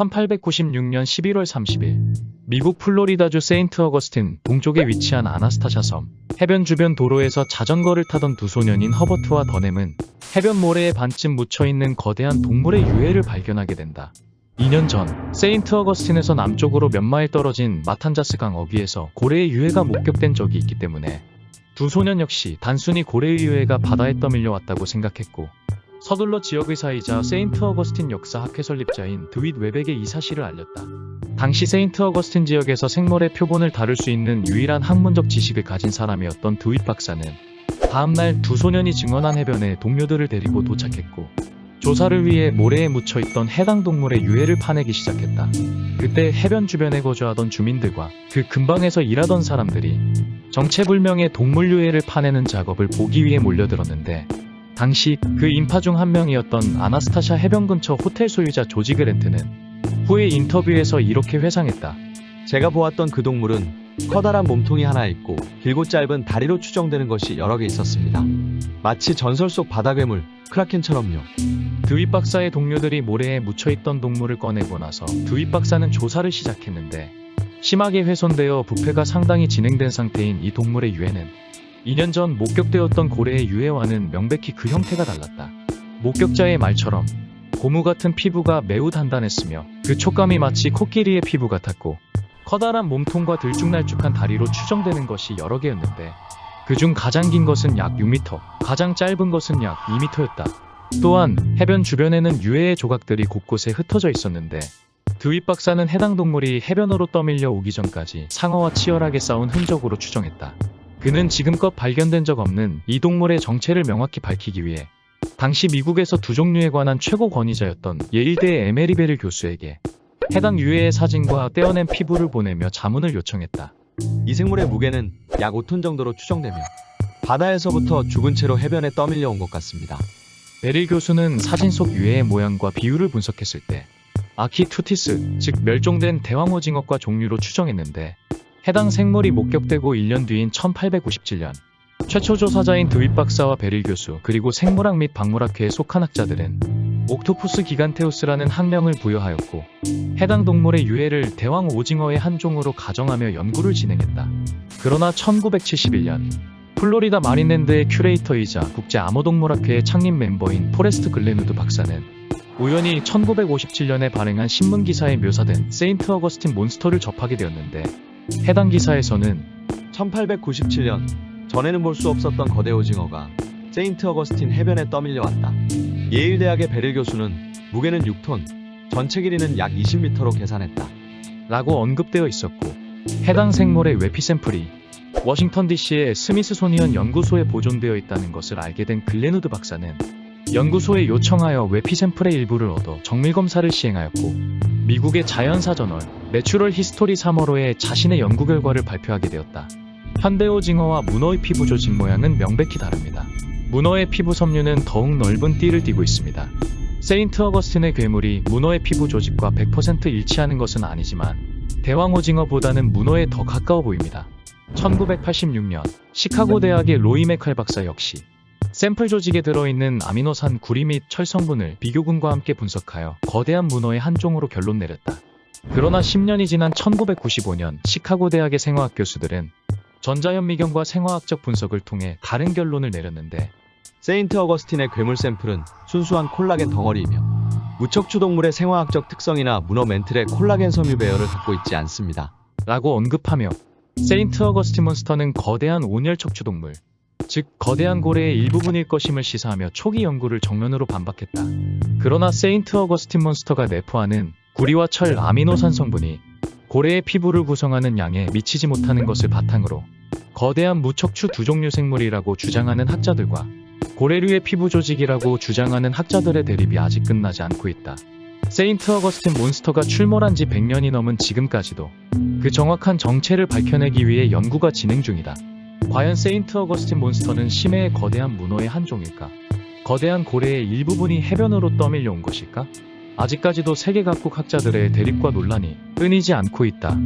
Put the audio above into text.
1896년 11월 30일 미국 플로리다주 세인트 어거스틴 동쪽에 위치한 아나스타샤 섬 해변 주변 도로에서 자전거를 타던 두 소년인 허버트와 더넴은 해변 모래에 반쯤 묻혀있는 거대한 동물의 유해를 발견하게 된다. 2년 전 세인트 어거스틴에서 남쪽으로 몇 마일 떨어진 마탄자스 강 어귀에서 고래의 유해가 목격된 적이 있기 때문에 두 소년 역시 단순히 고래의 유해가 바다에 떠밀려 왔다고 생각했고, 서둘러 지역의사이자 세인트 어거스틴 역사학회 설립자인 드윗 웨백에 이 사실을 알렸다. 당시 세인트 어거스틴 지역에서 생물의 표본을 다룰 수 있는 유일한 학문적 지식을 가진 사람이었던 드윗 박사는 다음날 두 소년이 증언한 해변에 동료들을 데리고 도착했고, 조사를 위해 모래에 묻혀있던 해당 동물의 유해를 파내기 시작했다. 그때 해변 주변에 거주하던 주민들과 그 근방에서 일하던 사람들이 정체불명의 동물 유해를 파내는 작업을 보기 위해 몰려들었는데, 당시 그 인파 중 한 명이었던 아나스타샤 해변 근처 호텔 소유자 조지 그랜트는 후에 인터뷰에서 이렇게 회상했다. 제가 보았던 그 동물은 커다란 몸통이 하나 있고 길고 짧은 다리로 추정되는 것이 여러 개 있었습니다. 마치 전설 속 바다 괴물 크라켄처럼요. 드윗 박사의 동료들이 모래에 묻혀있던 동물을 꺼내고 나서 드윗 박사는 조사를 시작했는데, 심하게 훼손되어 부패가 상당히 진행된 상태인 이 동물의 유해는 2년 전 목격되었던 고래의 유해와는 명백히 그 형태가 달랐다. 목격자의 말처럼 고무 같은 피부가 매우 단단했으며 그 촉감이 마치 코끼리의 피부 같았고, 커다란 몸통과 들쭉날쭉한 다리로 추정되는 것이 여러 개였는데, 그중 가장 긴 것은 약 6m, 가장 짧은 것은 약 2m였다. 또한 해변 주변에는 유해의 조각들이 곳곳에 흩어져 있었는데, 드윗 박사는 해당 동물이 해변으로 떠밀려 오기 전까지 상어와 치열하게 싸운 흔적으로 추정했다. 그는 지금껏 발견된 적 없는 이 동물의 정체를 명확히 밝히기 위해 당시 미국에서 두 종류에 관한 최고 권위자였던 예일대의 에메리 베릴 교수에게 해당 유해의 사진과 떼어낸 피부를 보내며 자문을 요청했다. 이 생물의 무게는 약 5톤 정도로 추정되며 바다에서부터 죽은 채로 해변에 떠밀려 온 것 같습니다. 베릴 교수는 사진 속 유해의 모양과 비율을 분석했을 때 아키투티스, 즉 멸종된 대왕오징어과 종류로 추정했는데, 해당 생물이 목격되고 1년 뒤인 1897년 최초 조사자인 드윗 박사와 베릴 교수 그리고 생물학 및 박물학회에 속한 학자들은 옥토푸스 기간테우스라는 학명을 부여하였고, 해당 동물의 유해를 대왕 오징어의 한 종으로 가정하며 연구를 진행했다. 그러나 1971년 플로리다 마린랜드의 큐레이터이자 국제암호동물학회의 창립 멤버인 포레스트 글렌우드 박사는 우연히 1957년에 발행한 신문기사에 묘사된 세인트 어거스틴 몬스터를 접하게 되었는데, 해당 기사에서는 1897년 전에는 볼 수 없었던 거대 오징어가 세인트 어거스틴 해변에 떠밀려 왔다. 예일대학의 베릴 교수는 무게는 6톤, 전체 길이는 약 20m로 계산했다. 라고 언급되어 있었고, 해당 생물의 외피 샘플이 워싱턴 DC의 스미스소니언 연구소에 보존되어 있다는 것을 알게 된 글렌우드 박사는 연구소에 요청하여 외피 샘플의 일부를 얻어 정밀검사를 시행하였고, 미국의 자연사 저널 내추럴 히스토리 3월호에 자신의 연구 결과를 발표하게 되었다. 현대오징어와 문어의 피부 조직 모양은 명백히 다릅니다. 문어의 피부 섬유는 더욱 넓은 띠를 띠고 있습니다. 세인트 어거스틴의 괴물이 문어의 피부 조직과 100% 일치하는 것은 아니지만 대왕오징어보다는 문어에 더 가까워 보입니다. 1986년 시카고 대학의 로이 맥칼 박사 역시 샘플 조직에 들어있는 아미노산 구리 및 철 성분을 비교군과 함께 분석하여 거대한 문어의 한 종으로 결론 내렸다. 그러나 10년이 지난 1995년 시카고 대학의 생화학 교수들은 전자현미경과 생화학적 분석을 통해 다른 결론을 내렸는데, 세인트 어거스틴의 괴물 샘플은 순수한 콜라겐 덩어리이며 무척추 동물의 생화학적 특성이나 문어 멘틀의 콜라겐 섬유 배열을 갖고 있지 않습니다. 라고 언급하며 세인트 어거스틴 몬스터는 거대한 온열 척추동물, 즉 거대한 고래의 일부분일 것임을 시사하며 초기 연구를 정면으로 반박했다. 그러나 세인트 어거스틴 몬스터가 내포하는 구리와 철 아미노산 성분이 고래의 피부를 구성하는 양에 미치지 못하는 것을 바탕으로 거대한 무척추 두 종류 생물이라고 주장하는 학자들과 고래류의 피부 조직이라고 주장하는 학자들의 대립이 아직 끝나지 않고 있다. 세인트 어거스틴 몬스터가 출몰한 지 100년이 넘은 지금까지도 그 정확한 정체를 밝혀내기 위해 연구가 진행 중이다. 과연 세인트 어거스틴 몬스터는 심해의 거대한 문어의 한 종일까? 거대한 고래의 일부분이 해변으로 떠밀려 온 것일까? 아직까지도 세계 각국 학자들의 대립과 논란이 끊이지 않고 있다.